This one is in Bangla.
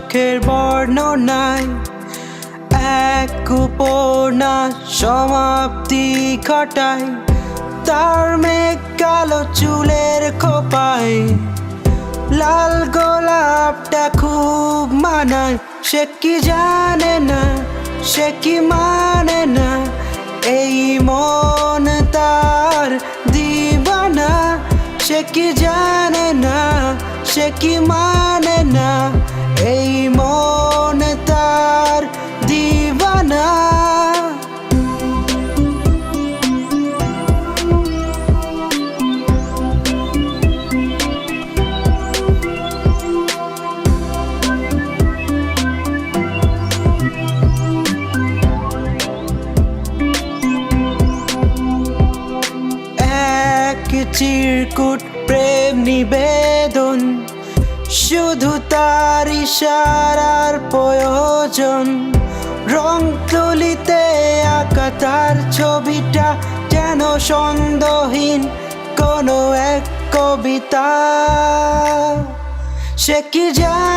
চোখের বর্ণনায় এক উপন্যা সমাপ্তি ঘটায়। তার মেঘ কালো চুলের খোপায় লাল গোলাপটা খুব মানায়। সে কি জানে না, সে কি মানে না, এই মন তার দিবানা। সে কি জানে না, সে কি মানে না, এই মন তার দিবানা। চিরকুট প্রেম নিবেদন, শুধু তার ইশারার প্রয়োজন। রং তুলিতে আঁকা তার ছবিটা যেন ছন্দহীন কোনো এক কবিতা। সে কি জানে